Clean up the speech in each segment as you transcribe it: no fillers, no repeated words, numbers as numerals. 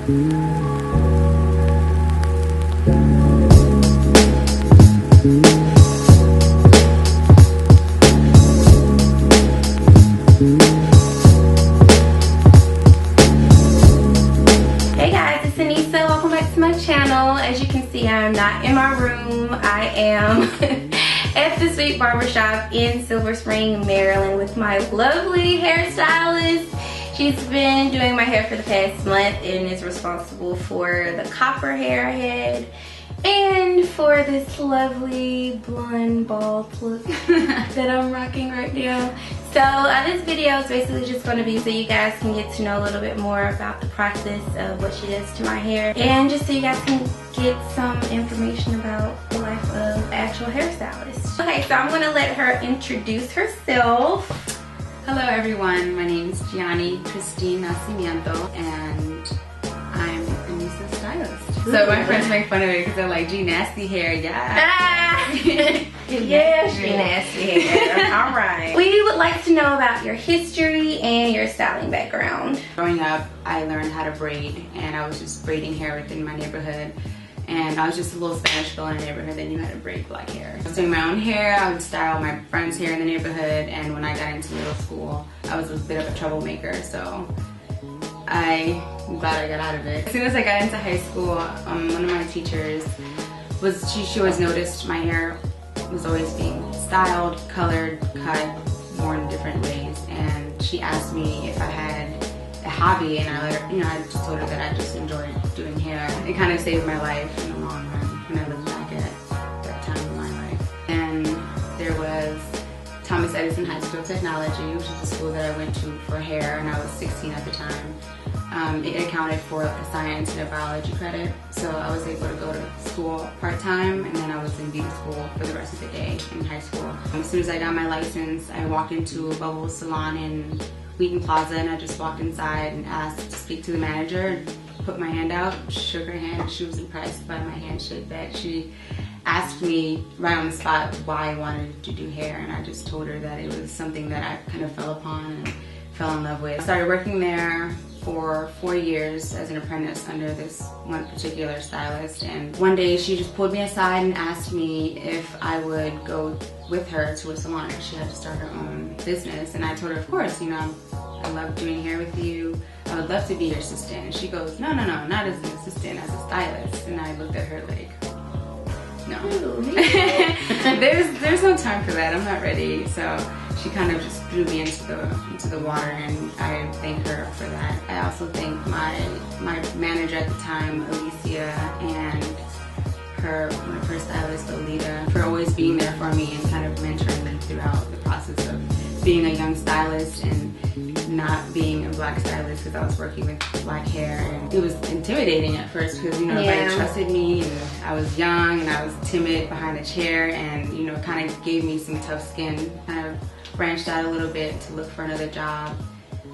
As you can see, I am not in my room. I am at the theSuiteBarbershop in Silver Spring, Maryland with my lovely hairstylist. She's been doing my hair for the past month and is responsible for the copper hair I had and for this lovely blonde bald look that I'm rocking right now. So this video is basically just going to be so you guys can get to know a little bit more about the process of what she does to my hair, and just so you guys can get some information about the life of the actual hairstylist. Okay, so I'm going to let her introduce herself. Hello everyone, my name is Gianné Nascimento and I'm a Nisa stylist. So my friends make fun of it because they're like, G nasty hair, yeah. Yeah, she nasty hair. All right. We would like to know about your history and your styling background. Growing up, I learned how to braid, and I was just braiding hair within my neighborhood. And I was just a little Spanish girl in the neighborhood that knew how to braid black hair. I was doing my own hair, I would style my friends' hair in the neighborhood, and when I got into middle school, I was a bit of a troublemaker, so I'm glad I got out of it. As soon as I got into high school, one of my teachers, she always noticed my hair was always being styled, colored, cut, worn in different ways, and she asked me if I had a hobby, and I let her, I just told her that I just enjoyed doing hair. It kind of saved my life in the long run when I look back at that time in my life. And there was Thomas Edison High School of Technology, which is the school that I went to for hair, and I was 16 at the time. It accounted for a science and a biology credit, so I was able to go to school part-time, and then I was in beauty school for the rest of the day in high school. As soon as I got my license, I walked into a Bubble salon in Wheaton Plaza, and I just walked inside and asked to speak to the manager, put my hand out, shook her hand. She was impressed by my handshake back. She asked me right on the spot why I wanted to do hair, and I just told her that it was something that I kind of fell upon and fell in love with. I started working there for 4 years as an apprentice under this one particular stylist, and one day she just pulled me aside and asked me if I would go with her to a salon. She had to start her own business, and I told her, of course, I love doing hair with you. I would love to be your assistant. And she goes, no, not as an assistant, as a stylist. And I looked at her like, no. there's no time for that. I'm not ready. So she kind of just threw me into the water, and I thank her for that. I also thank my manager at the time, Alicia, and one of her stylists, Olita, for always being there for me and kind of mentoring me throughout the process of being a young stylist and not being a black stylist, because I was working with black hair, and it was intimidating at first because nobody trusted me, and I was young and I was timid behind the chair, and kind of gave me some tough skin. Kind of branched out a little bit to look for another job,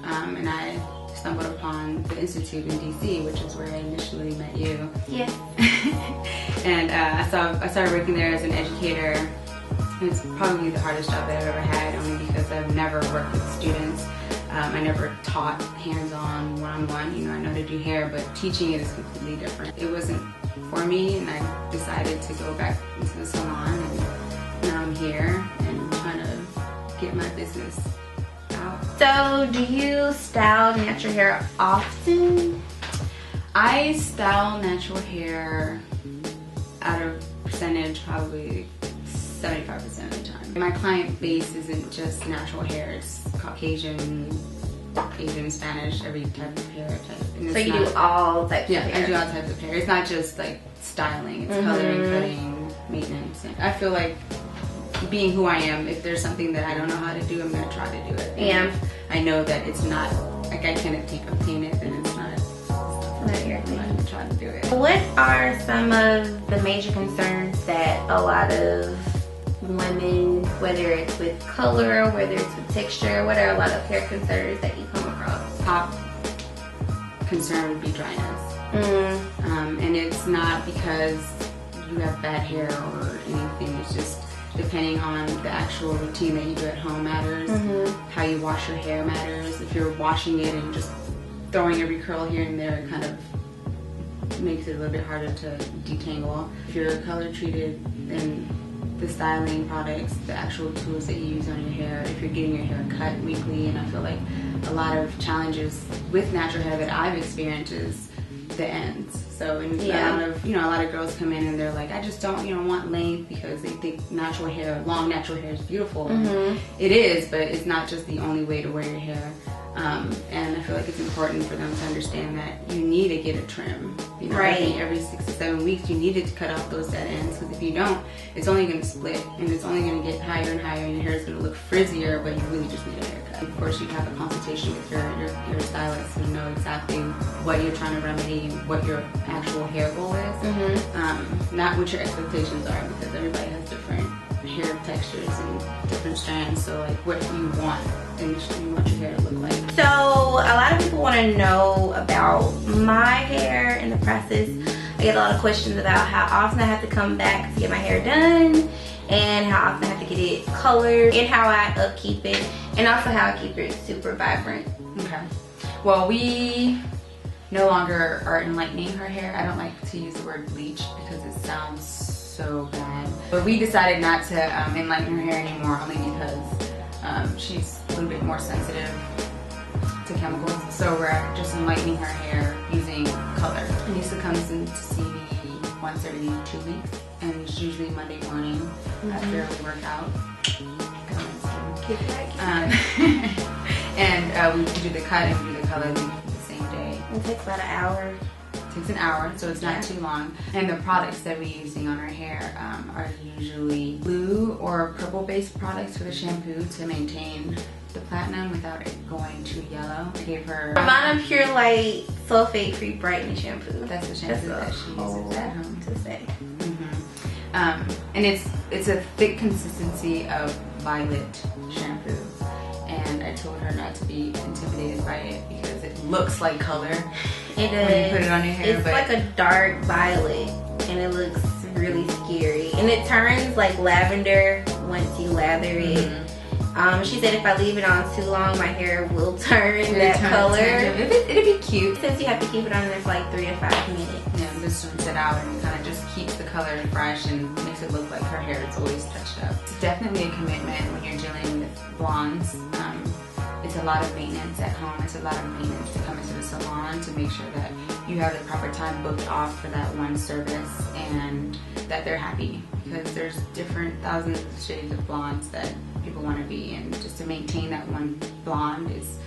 and I stumbled upon the Institute in DC, which is where I initially met you. Yes. And I started working there as an educator. It's probably the hardest job that I've ever had, only because I've never worked with students. I never taught hands-on, one-on-one. I know to do hair, but teaching it is completely different. It wasn't for me, and I decided to go back into the salon, and now I'm here and trying to get my business out. So, do you style natural hair often? I style natural hair out of percentage, probably 75% of the time. My client base isn't just natural hair, it's Caucasian, Asian, Spanish, every type of hair type. So you do all types of hair? Yeah, I do all types of hair. It's not just like styling, it's coloring, cutting, maintenance. I feel like being who I am, if there's something that I don't know how to do, I'm going to try to do it. Yeah. And I know that it's not, like I can't obtain it, then it's not your thing. I'm going to try to do it. What are some of the major concerns that a lot of women, whether it's with color, whether it's with texture, what are a lot of hair concerns that you come across? Top concern would be dryness. And it's not because you have bad hair or anything, it's just depending on the actual routine that you do at home matters. How you wash your hair matters. If you're washing it and just throwing every curl here and there, it kind of makes it a little bit harder to detangle. If you're color treated, then the styling products, the actual tools that you use on your hair, if you're getting your hair cut weekly, and I feel like a lot of challenges with natural hair that I've experienced is the ends. So a lot of girls come in and they're like, I just don't want length because they think long natural hair is beautiful. It is, but it's not just the only way to wear your hair. And I feel like it's important for them to understand that you need to get a trim. Every 6 to 7 weeks you need to cut off those dead ends, because if you don't, it's only going to split and it's only going to get higher and higher and your hair is going to look frizzier, but you really just need a haircut. Of course, you have a consultation with your stylist to know exactly what you're trying to remedy, what your actual hair goal is, not what your expectations are, because everybody has different hair textures and different strands. So like what you want and you want your hair to look like. So a lot of people want to know about my hair and the process. I get a lot of questions about how often I have to come back to get my hair done, and how often I have to get it colored, and how I upkeep it, and also how I keep it super vibrant. Okay. Well, we no longer are enlightening her hair. I don't like to use the word bleach because it sounds so bad. But we decided not to enlighten her hair anymore, only because she's a little bit more sensitive to chemicals. So we're just enlightening her hair using color. Anissa comes in to see me once every 2 weeks, and it's usually Monday morning after we work out. And we do the cut and we do the color the same day. It takes about an hour. It takes an hour, so it's not too long. And the products that we're using on our hair are usually blue or purple based products for the shampoo to maintain the platinum without it going too yellow. I gave her Ramana Pure Light Sulfate Free Brightening Shampoo. That's the shampoo that she uses at home. To say. And it's a thick consistency of violet shampoo. And I told her not to be intimidated by it because it looks like color. It does. When you put it on your hair. It's like a dark violet and it looks really scary. And it turns like lavender once you lather it. She said if I leave it on too long, my hair will turn that color. It'll be cute. Since you have to keep it on there for like 3 to 5 minutes. Yeah, just rinse it out and kind of just keeps the color fresh and makes it look like her hair is always touched up. It's definitely a commitment when you're dealing with blondes. It's a lot of maintenance at home. It's a lot of maintenance to come into the salon to make sure that you have the proper time booked off for that one service and that they're happy, because there's different thousands of shades of blondes that people want to be, and just to maintain that one blonde is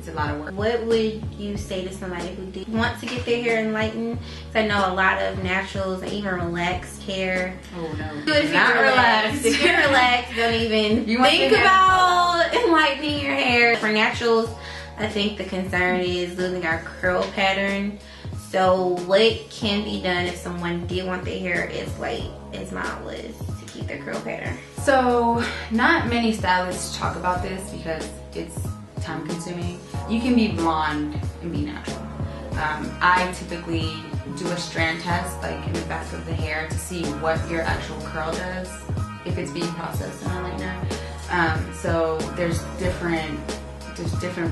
a lot of work. What would you say to somebody who did want to get their hair enlightened? Because I know a lot of naturals and even relaxed hair. Oh no, do it if you're relaxed. If you're relaxed, don't even think about enlightening your hair. For naturals, I think the concern is losing our curl pattern. So what can be done if someone did want their hair as light as mine was to keep their curl pattern? So not many stylists talk about this because it's time consuming. You can be blonde and be natural. I typically do a strand test like in the back of the hair to see what your actual curl does if it's being processed in a lightener. So there's different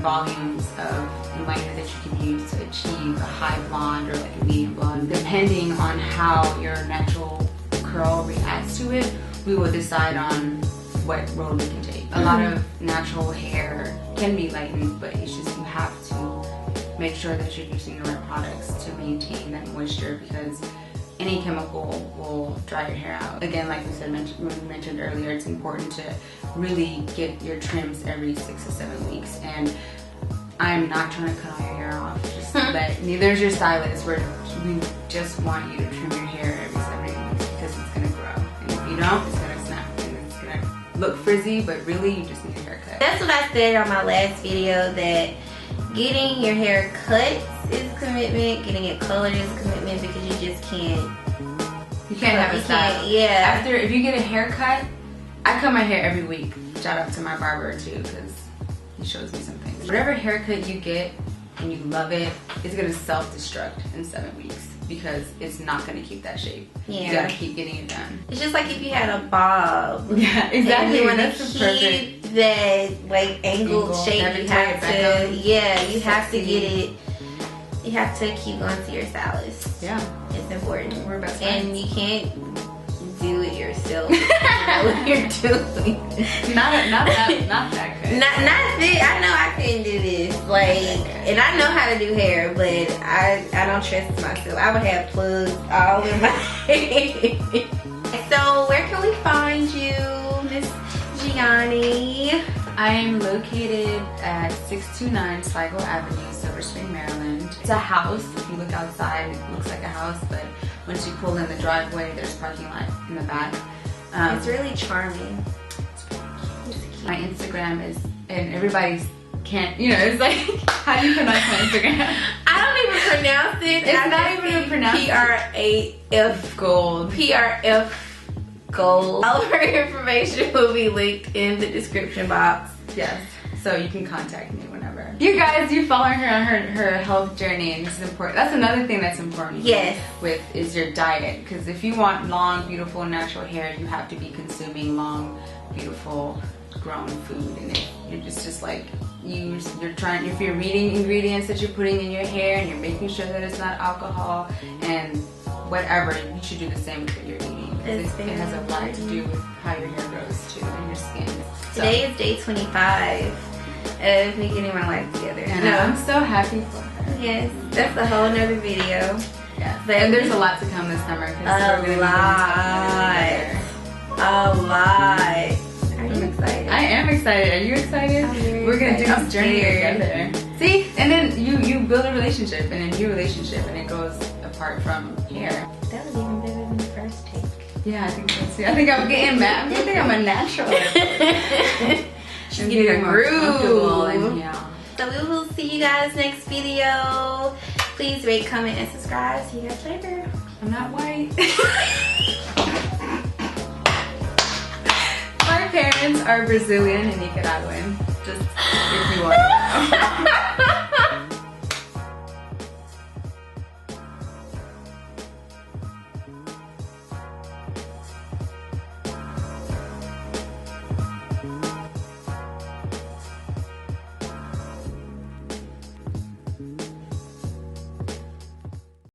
volumes of enlightener that you can use to achieve a high blonde or like a medium blonde. Depending on how your natural curl reacts to it, we will decide on what road we can take. A lot of natural hair can be lightened, but it's just you have to make sure that you're using the right products to maintain that moisture, because any chemical will dry your hair out. Again, like we mentioned earlier, it's important to really get your trims every 6 to 7 weeks. And I'm not trying to cut all your hair off. Just that neither is your stylist. We just want you to trim your hair every 7 weeks because it's gonna grow. And if you don't, it's gonna snap and it's gonna look frizzy, but really you just need a haircut. That's what I said on my last video, that getting your hair cut is a commitment, getting it colored is a commitment, because you just can't. You can't have a style. Yeah. If you get a haircut, I cut my hair every week. Shout out to my barber too, because he shows me some things. Whatever haircut you get and you love it, it's gonna self-destruct in 7 weeks because it's not gonna keep that shape. Yeah. You gotta keep getting it done. It's just like if you had a bob. Yeah, exactly. You wanna keep that like angled shape. You have to, you have to get it you have to keep going to your stylist. Yeah. It's important. We're best friends. And you can't do it yourself. You know what you're doing. Not that good. Not this. I know I couldn't do this. Like, and I know how to do hair, but I don't trust myself. I would have plugs all in my head. So where can we find you, Miss Gianne? I am located at 629 Sligo Avenue, Silver Spring, Maryland. It's a house. If you look outside, it looks like a house, but once you pull in the driveway, there's parking lot in the back. It's really charming. My Instagram is, and everybody's can't, you know, it's like, how do you pronounce my Instagram? I don't even pronounce it. It's not even a pronunciation. PRAF Gold. PRF Gold. All of her information will be linked in the description box. Yes. So you can contact me whenever. You guys, you follow her on her health journey, and this is important. That's another thing that's important. Yes. Is your diet, because if you want long, beautiful, natural hair, you have to be consuming long, beautiful, grown food. And if you're just like if you're reading ingredients that you're putting in your hair, and you're making sure that it's not alcohol and whatever, you should do the same with what you're eating. It has a lot to do with how your hair grows too, and your skin. So. Today is day 25 of me getting my life together. And I'm so happy for her. Yes, that's a whole nother video. Yeah, but and there's a lot to come this summer. A lot. Are you excited? I am excited. Are you excited? We're gonna do this journey together. See, and then you build a relationship and a new relationship, and it goes apart from hair. That was even better than the first take. Yeah, I think so too. I think I'm getting mad. I think I'm a natural. She's getting a groove. And, yeah. So we will see you guys next video. Please rate, comment, and subscribe. See you guys later. I'm not white. My parents are Brazilian and Nicaraguan. Just if you want to know.